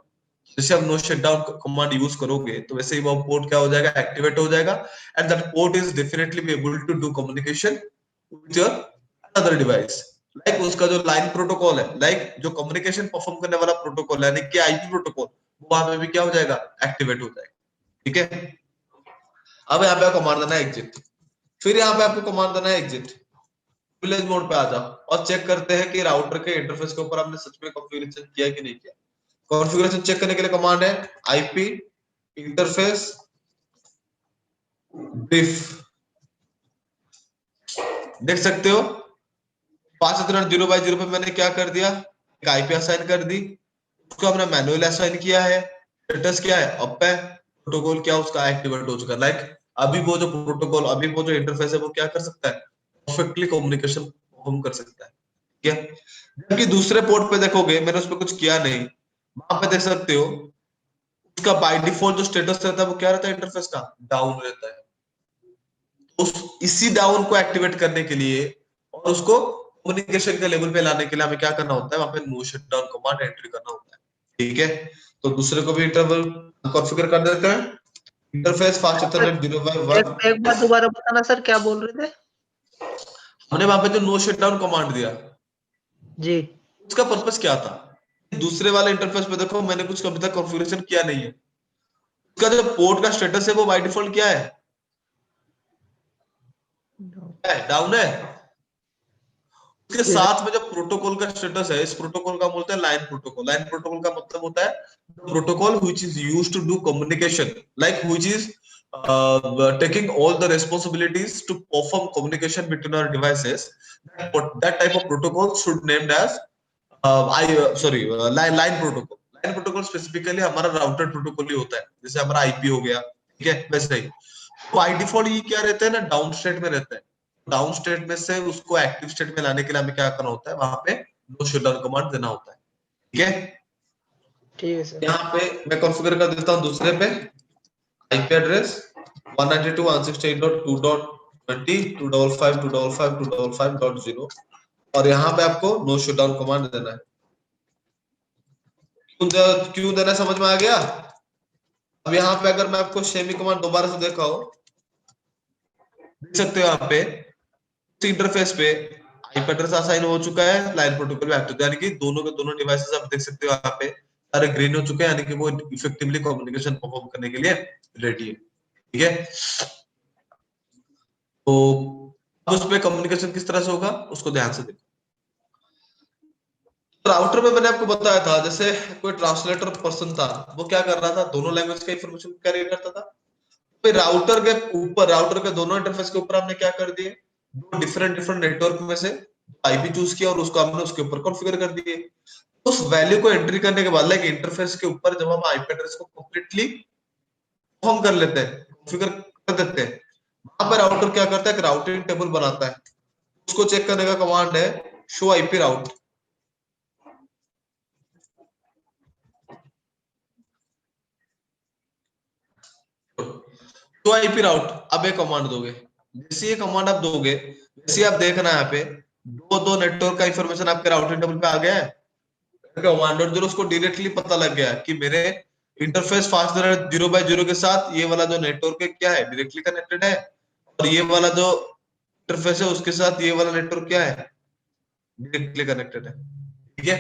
जैसे आप नो शटडाउन कमांड यूज करोगे तो वैसे ही वो पोर्ट क्या हो जाएगा, एक्टिवेट हो जाएगा, and that port is definitely be able to do communication with your other device. Like उसका जो लाइन प्रोटोकॉल है, लाइक जो कम्युनिकेशन परफॉर्म करने वाला प्रोटोकॉल है, यानी कि आईपी प्रोटोकॉल, वो वहां पे भी क्या हो जाएगा, एक्टिवेट हो जाएगा। ठीक है, अब यहाँ पे आपको कमांड देना है एग्जिट, फिर यहाँ पे आपको कमांड देना है एग्जिट। विलेज मोड पे आ जाओ और चेक करते हैं कि राउटर के इंटरफेस के ऊपर आपने सच में कॉन्फ़िगरेशन किया कि नहीं किया। कॉन्फ़िगरेशन चेक करने के लिए कमांड है आईपी इंटरफेस ब्रीफ। देख सकते हो 5.0/0 पे मैंने क्या कर दिया, एक आईपी असाइन कर दी, उसको हमने मैनुअल असाइन किया है, स्टेटस क्या है, अप है, प्रोटोकॉल क्या उसका एक्टिवेट हो चुका है। लाइक अभी वो जो प्रोटोकॉल, अभी वो जो इंटरफेस है वो क्या कर सकता है, परफेक्टली कम्युनिकेशन परफॉर्म कर सकता है। क्या, जबकि दूसरे पोर्ट पे देखोगे मैंने उस पर कुछ किया नहीं, वहां पे देख सकते हो उसका बाय डिफॉल्ट जो स्टेटस रहता है वो क्या रहता है, इंटरफेस का डाउन रहता है। उस इसी डाउन को एक्टिवेट करने के लिए और उसको कम्युनिकेशन के लेवल पे लाने के लिए हमें क्या करना होता है, वहां पे नो शटडाउन कमांड एंट्री करना होता है। ठीक है, तो दूसरे को भी इंटरवल कॉन्फ़िगर कर देते हैं। Interface fast Ethernet 0/1। एक बार दोबारा बताना सर, क्या बोल रहे थे? हमने वहां पे जो नो शटडाउन कमांड दिया जी। उसका पर्पस क्या था, दूसरे वाले इंटरफेस पे देखो मैंने कुछ अभी तक कॉन्फ़िगरेशन किया नहीं है, उसका जो पोर्ट का स्टेटस है वो बाय डिफॉल्ट क्या है, डाउन है। उसके जी सर। साथ में जो प्रोटोकॉल का स्टेटस है, इस प्रोटोकॉल का बोलते हैं लाइन प्रोटोकॉल। लाइन प्रोटोकॉल का मतलब होता है protocol which is used to do communication, like which is taking all the responsibilities to perform communication between our devices. That type of protocol should named as line protocol. Line protocol specifically हमारा router protocol ही होता है, जैसे हमारा IP हो गया, ठीक है, वैसे ही बाय डिफॉल्ट ये क्या रहता है ना, डाउन स्टेट में रहता है। डाउन स्टेट में से उसको एक्टिव स्टेट में लाने के लिए हमें क्या करना होता है, वहां पे नो शटडाउन कमांड देना होता है। ठीक है, ठीक है सर। यहाँ पे मैं कॉन्फ़िगर कर देता हूँ दूसरे पे आईपी एड्रेस 192.168.2.20 और यहाँ पे आपको नो शटडाउन कमांड देना है। क्यों देना समझ में आ गया। अब यहाँ पे अगर मैं आपको शेमी कमांड दोबारा से देखा हो, देख सकते हो यहाँ पे इंटरफेस पे आईपी एड्रेस असाइन हो चुका है, लाइन प्रोटोकॉल भी एक्टिव, यानी कि दोनों के दोनों डिवाइसेस आप देख सकते हो यहाँ पे सारे ग्रीन हो चुके हैं, यानी कि वो इफेक्टिवली कम्युनिकेशन परफॉर्म करने के लिए रेडी है। ठीक है, तो अब उस पे कम्युनिकेशन किस तरह से होगा उसको ध्यान से देखो। राउटर में मैंने आपको बताया था जैसे कोई ट्रांसलेटर पर्सन था, वो क्या कर रहा था, दोनों लैंग्वेज का इंफॉर्मेशन कैरी करता था। फिर राउटर के ऊपर, राउटर के दोनों इंटरफेस के ऊपर हमने क्या कर दिए, दो डिफरेंट डिफरेंट नेटवर्क में से आईपी चूज किया और उसको हमने उसके ऊपर कॉन्फ़िगर कर दिए। उस वैल्यू को एंट्री करने के बाद लाइक इंटरफेस के ऊपर जब हम आईपी एड्रेस को कंप्लीटली परफॉर्म कर लेते हैं, कॉन्फ़िगर कर देते हैं, वहां पर राउटर क्या करता है, एक राउटिंग टेबल बनाता है। उसको चेक करने का कमांड है शो आईपी राउट। तो आईपी राउट अब एक कमांड दोगे, जैसे ये कमांड आप दोगे वैसे आप देखना यहाँ पे दो दो नेटवर्क का इंफॉर्मेशन आपके राउटिंग टेबल पे आ गया है। कमांडर जो उसको डायरेक्टली पता लग गया कि मेरे इंटरफेस फास्ट 0/0 के साथ ये वाला जो नेटवर्क है क्या है, डायरेक्टली कनेक्टेड है, और ये वाला जो इंटरफेस है उसके साथ ये वाला नेटवर्क क्या है, डायरेक्टली कनेक्टेड है। ठीक है,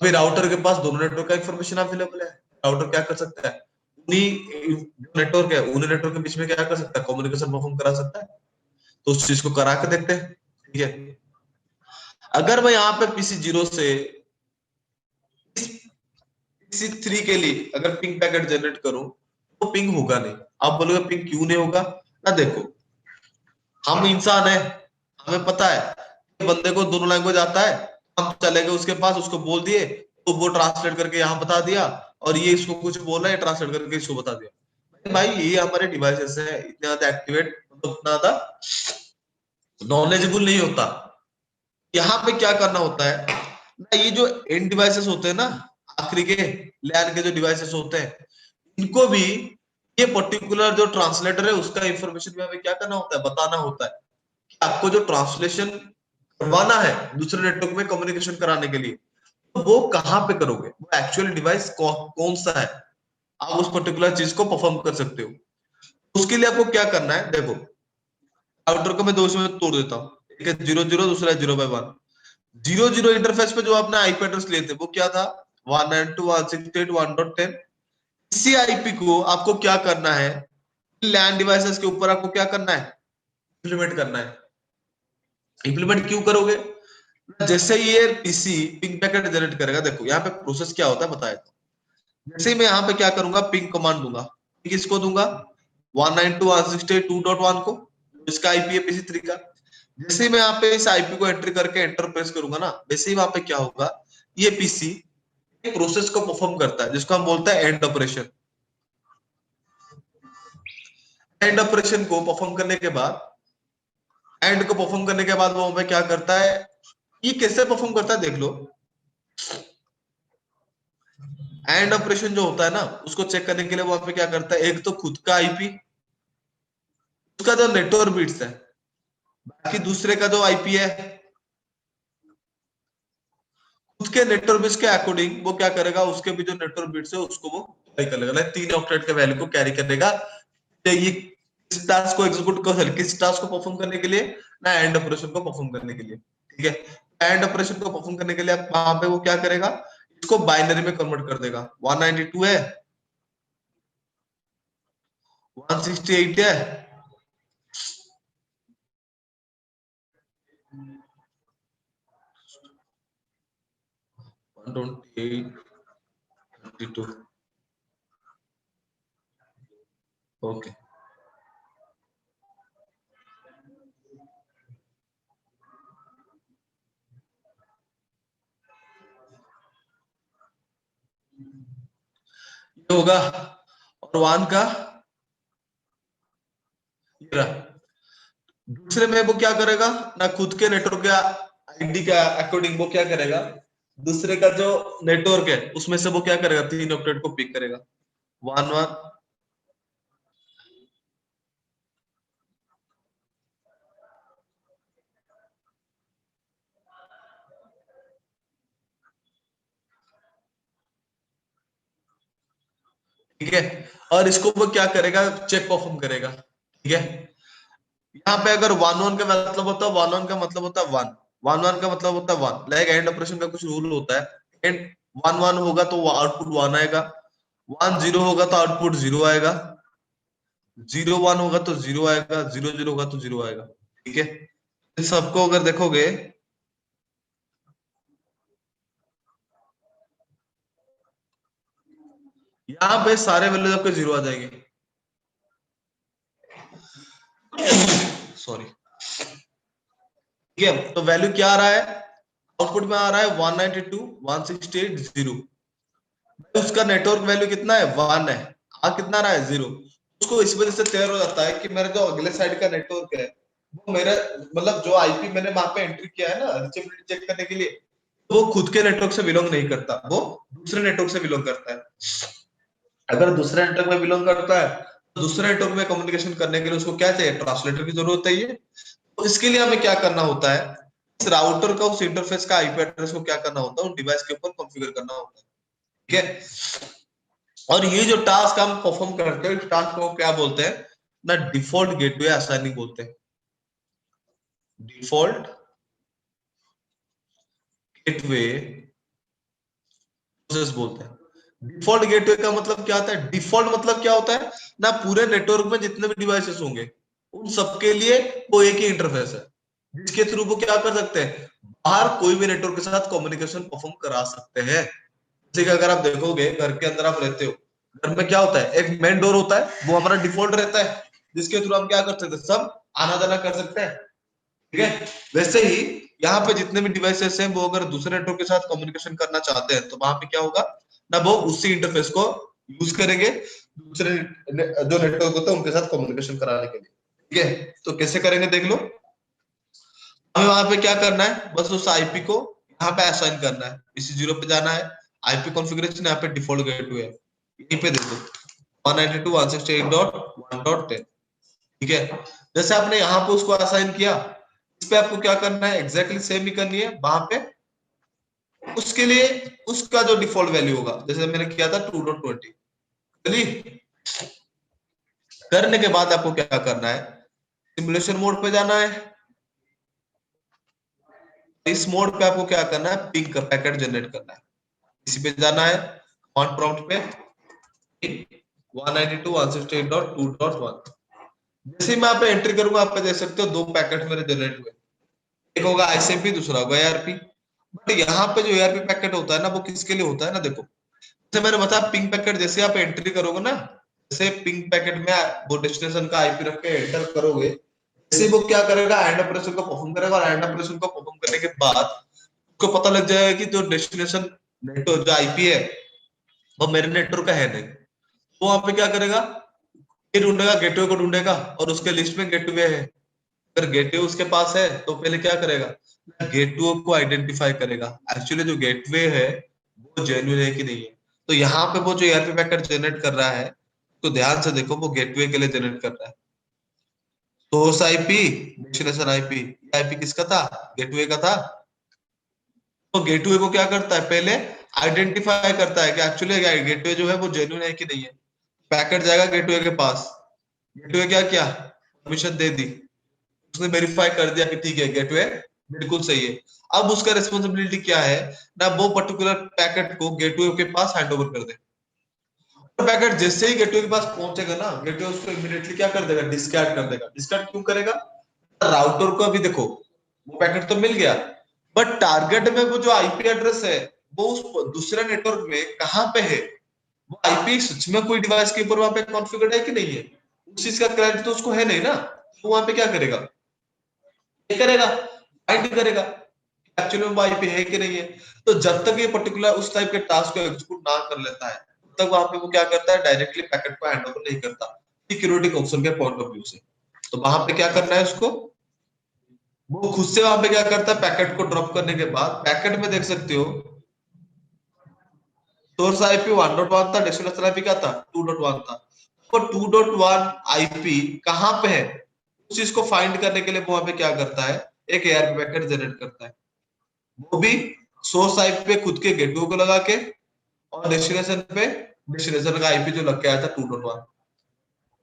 अभी राउटर के पास दोनों नेटवर्क का इंफॉर्मेशन अवेलेबल है। राउटर क्या कर सकता है, उन्हीं नेटवर्क है उन्हीं नेटवर्क के बीच में क्या कर सकता है, कम्युनिकेशन परफॉर्म करा सकता है। तो उस चीज को करा के देखते हैं। ठीक है, अगर मैं यहाँ पे PC0 से PC3 के लिए अगर पिंग पैकेट जनरेट करूं तो पिंग होगा नहीं। आप बोलोगे पिंग क्यों नहीं होगा ना, देखो हम इंसान है, हमें पता है कि बंदे को दोनों लैंग्वेज आता है, हम चले गए उसके पास, उसको बोल दिए तो वो ट्रांसलेट करके यहाँ बता दिया, और ये इसको कुछ बोला है ट्रांसलेट करके इसको बता दिया। भाई ये हमारे डिवाइसेस है, इतना ज्यादा एक्टिवेट, उतना ज्यादा नॉलेजेबल नहीं होता। यहाँ पे क्या करना होता है ना, ये जो एंड डिवाइसेस होते हैं ना, आखिरी के लैन के जो डिवाइसेस होते हैं, इनको भी ये पर्टिकुलर जो ट्रांसलेटर है उसका इंफॉर्मेशन में हमें क्या करना होता है, बताना होता है कि आपको जो ट्रांसलेशन करवाना है दूसरे नेटवर्क में कम्युनिकेशन कराने के लिए, तो वो कहाँ पे करोगे, वो एक्चुअल डिवाइस कौन सा है, आप उस पर्टिकुलर चीज को परफॉर्म कर सकते हो। उसके लिए आपको क्या करना है, देखो राउटर को मैं दो में तोड़ देता हूँ, एक है 00, दूसरा है 0/1। 00 इंटरफेस पे जो आपने आईपी एड्रेस लिए थे वो क्या था, 192.168.1.10। इसी आईपी को आपको क्या करना है, लैंड डिवाइसेस के ऊपर आपको क्या करना है, इंप्लीमेंट करना है। इंप्लीमेंट क्यों करोगे, जैसे ये पीसी पिंग पैकेट जनरेट करेगा, देखो यहाँ पे प्रोसेस क्या होता है बताया था। जैसे मैं यहाँ पे क्या करूंगा, पिंग कमांड दूंगा, किसको दूंगा, 192.168.2.1 को, इसका आईपी है पीसी 3 का। जैसे मैं यहाँ पे इस आईपी को एंटर करके एंटर प्रेस करूंगा ना, वैसे ही वहां पे क्या होगा, ये पीसी एक प्रोसेस को परफॉर्म करता है जिसको हम बोलते हैं एंड ऑपरेशन। एंड ऑपरेशन को परफॉर्म करने के बाद, एंड को परफॉर्म करने के बाद वो वहां पे क्या करता है, ये कैसे परफॉर्म करता है देख लो। एंड ऑपरेशन जो होता है ना, उसको चेक करने के लिए वहां पे क्या करता है, एक तो खुद का आईपी, उसका जो नेटवर्क बिट्स है, बाकी दूसरे का जो आईपी है, खुद के नेटवर्क बिट्स के अकॉर्डिंग वो क्या करेगा, उसके भी जो नेटवर्क बिट्स है उसको वो कैरी कर लेगा, 3 ऑक्टेट के वैल्यू को कैरी करेगा। ये किस टास्क को एग्जीक्यूट कर, किस टास्क को परफॉर्म करने के लिए ना, एंड ऑपरेशन को परफॉर्म करने के लिए। ठीक है, एंड ऑपरेशन को परफॉर्म करने के लिए आप वहां पे वो क्या करेगा, इसको बाइनरी में कन्वर्ट कर देगा। 192 है, 168 है, 128, 32। ओके, ये होगा। और वन का ये रहा। दूसरे में वो क्या करेगा ना, खुद के नेटवर्क का आईडी का अकॉर्डिंग वो क्या करेगा, दूसरे का जो नेटवर्क है उसमें से वो क्या करेगा, 3 ऑक्टेट को पिक करेगा, 1 1। ठीक है, और इसको वो क्या करेगा, चेक परफॉर्म करेगा। ठीक है, यहाँ पे अगर 1 1 का मतलब होता है, 1 1 का मतलब होता है 1, 1 1 का मतलब होता है 1, लाइक एंड ऑपरेशन का कुछ रूल होता है, एंड 1 1 होगा तो आउटपुट 1 आएगा, 1 0 होगा तो आउटपुट 0 आएगा, 0 1 होगा तो 0 आएगा, 0 0 होगा तो 0 आएगा। ठीक है, इन सबको अगर देखोगे, यहाँ पे सारे वैल्यूज आपके 0 आ जाएंगे। सॉरी। ठीक है, तो वैल्यू क्या आ रहा है, आउटपुट में आ रहा है 192.168.0। उसका नेटवर्क वैल्यू कितना है, 1 है, आ कितना रहा है, 0। उसको इस वजह से तैयार हो जाता है कि मेरा जो अगले साइड का नेटवर्क है, वो मेरा मतलब जो आईपी मैंने वहां पे एंट्री किया है ना रीचेबिलिटी चेक करने के लिए, वो खुद के नेटवर्क से बिलोंग नहीं करता, वो दूसरे नेटवर्क से बिलोंग करता है। अगर दूसरे नेटवर्क में बिलोंग करता है तो दूसरे नेटवर्क में कम्युनिकेशन करने के लिए उसको क्या चाहिए, ट्रांसलेटर की जरूरत है। ये तो इसके लिए हमें क्या करना होता है, इस राउटर का उस इंटरफेस का आईपी एड्रेस को क्या करना होता है, उन डिवाइस के ऊपर कॉन्फ़िगर करना होता है। ठीक है, और ये जो टास्क हम परफॉर्म करते हैं, इस टास्क को क्या बोलते हैं ना, डिफॉल्ट गेटवे असाइनिंग बोलते हैं, डिफॉल्ट गेटवे प्रोसेस बोलते हैं। डिफॉल्ट गेटवे का मतलब क्या होता है, डिफॉल्ट मतलब क्या होता है ना, पूरे नेटवर्क में जितने भी डिवाइसेस होंगे उन सबके लिए वो एक ही इंटरफेस है, जिसके थ्रू वो क्या कर सकते हैं, बाहर कोई भी नेटवर्क के साथ कम्युनिकेशन परफॉर्म करा सकते हैं। जैसे कि अगर आप देखोगे घर के अंदर आप रहते हो, घर में क्या होता है, एक मेन डोर होता है, वो हमारा डिफॉल्ट रहता है, जिसके थ्रू हम क्या कर सकते हैं, सब आना जाना कर सकते हैं। ठीक है। वैसे ही यहाँ पे जितने भी डिवाइसेस हैं वो अगर दूसरे नेटवर्क के साथ कम्युनिकेशन करना चाहते हैं तो वहां पे क्या होगा ना, वो उसी इंटरफेस को यूज करेंगे दूसरे जो नेटवर्क होते हैं उनके साथ कम्युनिकेशन कराने के लिए। ठीक है, तो कैसे करेंगे देख लो। हमें वहां पे क्या करना है, बस उस आईपी को यहाँ पे असाइन करना है, इसी 0 पे जाना है। आईपी कॉन्फ़िगरेशन यहाँ पे डिफॉल्ट गेटवे है, यहीं पे दे दो 192.168.1.10। ठीक है, जैसे आपने यहाँ पे उसको असाइन किया, इस पे आपको क्या करना है, एग्जैक्टली सेम ही करनी है वहां पे। उसके लिए उसका जो डिफॉल्ट वैल्यू होगा, जैसे मैंने किया था 2.20, चलिए। करने के बाद आपको क्या करना है, सिमुलेशन मोड पे जाना है। इस मोड पे आपको क्या करना है, पिंग का पैकेट जनरेट करना है, इसी पे जाना है कमांड प्रॉम्प्ट पे 192.168.2.1। जैसे मैं यहाँ पे एंट्री करूंगा, आप पे देख सकते हो 2 पैकेट मेरे जनरेट हुए, एक होगा आईसीएमपी, दूसरा होगा एआरपी। बट यहाँ पे जो एआरपी पैकेट होता है ना, वो किसके लिए होता है ना, देखो जैसे मैंने बताया पिंग पैकेट जैसे आप एंट्री करोगे ना, जैसे पिंग पैकेट में वो डेस्टिनेशन का आईपी रख के एंटर करोगे, जैसे वो क्या करेगा, एंड ऑपरेशन को परफॉर्म करेगा, और एंड ऑपरेशन को परफॉर्म करने के बाद उसको पता लग जाएगा कि जो डेस्टिनेशन नेटवर्क जो आईपी है वो मेरे नेटवर्क का है नहीं। वो वहां पे क्या करेगा, ये ढूंढेगा, गेटवे को ढूंढेगा, और उसके लिस्ट में गेटवे है। अगर गेटवे उसके पास है तो पहले क्या करेगा, गेटवे को आइडेंटिफाई करेगा, एक्चुअली जो गेटवे है वो जेन्युइन है कि नहीं है। तो यहाँ पे वो जो एआरपी पैकेट जनरेट कर रहा है, तो ध्यान से देखो, वो गेटवे के लिए जनरेट कर रहा है। Source IP, destination IP, IP किसका था, गेटवे का था। तो गेटवे को क्या करता है, पहले आइडेंटिफाई करता है कि एक्चुअली गेटवे जो है वो जेन्युइन है कि नहीं है। पैकेट जाएगा गेटवे के पास, गेटवे क्या किया, परमिशन दे दी, उसने वेरीफाई कर दिया कि ठीक है गेटवे बिल्कुल सही है। अब उसका रिस्पॉन्सिबिलिटी क्या है ना, वो पर्टिकुलर पैकेट को गेटवे के पास हैंड ओवर कर दे। पैकेट जैसे ही गेटवे के पास पहुंचेगा ना, गेटवे उसको इमीडिएटली क्या कर देगा, डिस्कार्ड कर देगा। डिस्कार्ड क्यों करेगा, राउटर को अभी देखो वो पैकेट तो मिल गया, बट टारगेट में वो जो आईपी एड्रेस है वो उस दूसरे नेटवर्क में कहां पे है, वो आईपी सच में कोई डिवाइस के ऊपर वहां पे कॉन्फ़िगर्ड है कि नहीं है, उस चीज का क्लैरिटी तो उसको है नहीं ना। तो वहां पे क्या करेगा, ये करेगा, फाइंड करेगा एक्चुअली में आईपी है कि नहीं है। तो जब तक ये पर्टिकुलर उस टाइप के टास्क को एग्जीक्यूट ना कर लेता है, तब वहां पे वो क्या करता है, डायरेक्टली पैकेट को हैंड ओवर नहीं करता, सिक्योरिटी कंसर्न के पॉइंट ऑफ व्यू से। तो वहां पे क्या करना है उसको, वो खुद से वहां पे क्या करता है, पैकेट को ड्रॉप करने के बाद पैकेट में देख सकते हो सोर्स आईपी 1.1 था, डेस्टिनेशन आईपी क्या था, 2.1 था। तो 2.1 आईपी कहां पे है, उस चीज को फाइंड करने के लिए वो वहां पे क्या करता है, एक एआरपी पैकेट जनरेट करता है, वो भी सोर्स आईपी पे खुद के गेटवे को लगा के, और डेस्टिनेशन पे डेस्टिनेशन का आईपी जो लग के आया था 2.1।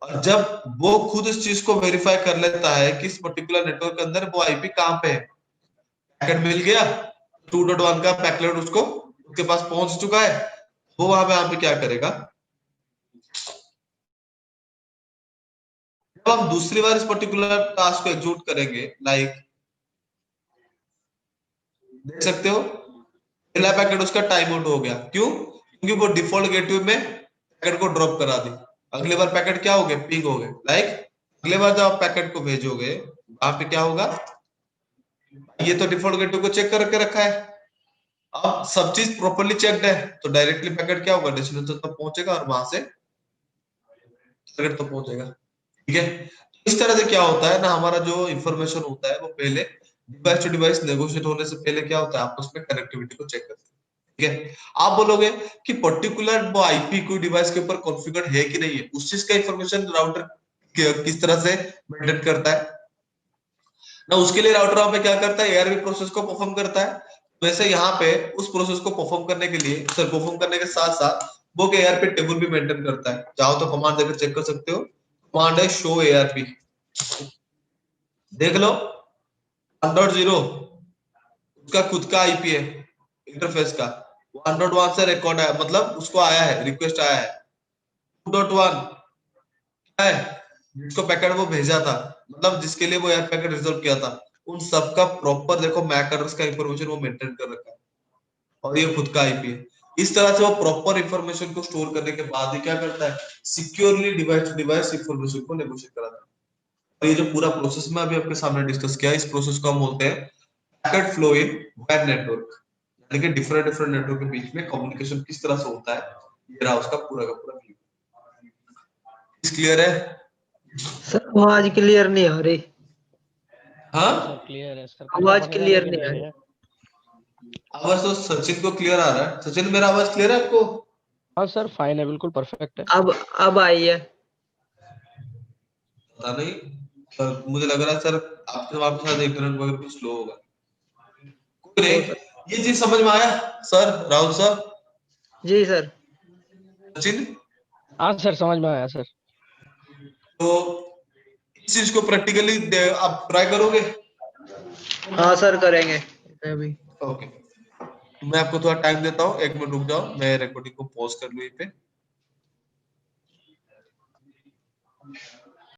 और जब वो खुद इस चीज को वेरीफाई कर लेता है कि इस पर्टिकुलर नेटवर्क के अंदर वो आईपी कहां पे है, पैकेट मिल गया, 2.1 का पैकेट उसको उसके पास पहुंच चुका है, वो वहां पे क्या करेगा, जब हम दूसरी बार इस पर्टिकुलर टास्क को एग्जीक्यूट करेंगे, लाइक देख सकते हो पहला पैकेट उसका टाइम आउट हो गया, क्यों, क्योंकि वो डिफॉल्ट गेटवे में पैकेट को ड्रॉप करा दी। अगली बार पैकेट क्या हो गए, पिंग हो गए। लाइक अगले बार जब आप पैकेट को भेजोगे वहां पे क्या होगा, ये तो डिफॉल्ट गेटवे को चेक करके रखा है, अब सब चीज प्रॉपर्ली चेक्ड है, तो डायरेक्टली पैकेट क्या होगा, डेस्टिनेशन तक पहुंचेगा और वहां से टारगेट तक पहुंचेगा। ठीक है, इस तरह से क्या होता है ना, हमारा जो इंफॉर्मेशन होता है वो पहले डिवाइस टू डिवाइस नेगोशिएट होने से पहले क्या होता है, आपस में कनेक्टिविटी को चेक करते हैं। ठीक है, आप बोलोगे कि पर्टिकुलर वो आईपी कोई डिवाइस के ऊपर कॉन्फ़िगर्ड है कि नहीं है, उस चीज का इंफॉर्मेशन राउटर किस तरह से मेंटेन करता है ना, उसके लिए राउटर वहां पे क्या करता है, एआरबी प्रोसेस को परफॉर्म करता है। वैसे यहाँ पे उस प्रोसेस को परफॉर्म करने के लिए, सर परफॉर्म करने के साथ साथ वो एआरपी टेबल भी मेंटेन करता है। चाहो तो कमांड देकर चेक कर सकते हो, कमांड है शो एआरपी, देख लो 1.0 उसका खुद का आईपी है इंटरफेस का, 1.1 से रिकॉर्ड है, मतलब उसको आया है, रिक्वेस्ट आया है। 2.1 क्या है, जिसको पैकेट वो भेजा था, मतलब जिसके लिए वो एयर पैकेट रिजर्व किया था, उन सबका प्रॉपर देखो मैक एड्रेस का इंफॉर्मेशन वो मेंटेन कर रखा है, और ये खुद का आईपी है। इस तरह से वो प्रॉपर इंफॉर्मेशन को स्टोर करने के बाद ही क्या करता है, securely device to device information को नेगोशिएट कराता है। ये जो पूरा प्रोसेस मैं अभी आपके सामने डिस्कस किया, इस प्रोसेस को हम बोलते हैं packet flow in web network, यानी कि डिफरेंट डिफरेंट नेटवर्क के बीच में कम्युनिकेशन किस तरह से होता है, ये रहा उसका पूरा का पूरा व्यू। क्लियर है? सर आवाज क्लियर नहीं आ रही। हाँ, सर क्लियर है सर, आवाज परेशान क्लियर लेकिन नहीं आ नहीं रही। है। आवाज तो सचिन को क्लियर आ रहा है। सचिन, मेरा आवाज क्लियर है आपको? हाँ सर फाइन है, बिल्कुल परफेक्ट है। अब आई है। पता नहीं सर, मुझे लग रहा है सर आपके साथ इंटरनेट वगैरह कुछ स्लो होगा। कोई नहीं, हो सर। ये चीज समझ में आया सर, राहुल सर, जी सर। सचिन? हाँ सर समझ में आया सर। तो इस चीज को प्रैक्टिकली आप ट्राई करोगे? हाँ सर करेंगे अभी। ओके, मैं आपको थोड़ा टाइम देता हूँ, 1 मिनट रुक जाओ, मैं रिकॉर्डिंग को पॉज कर लूँ ये पे।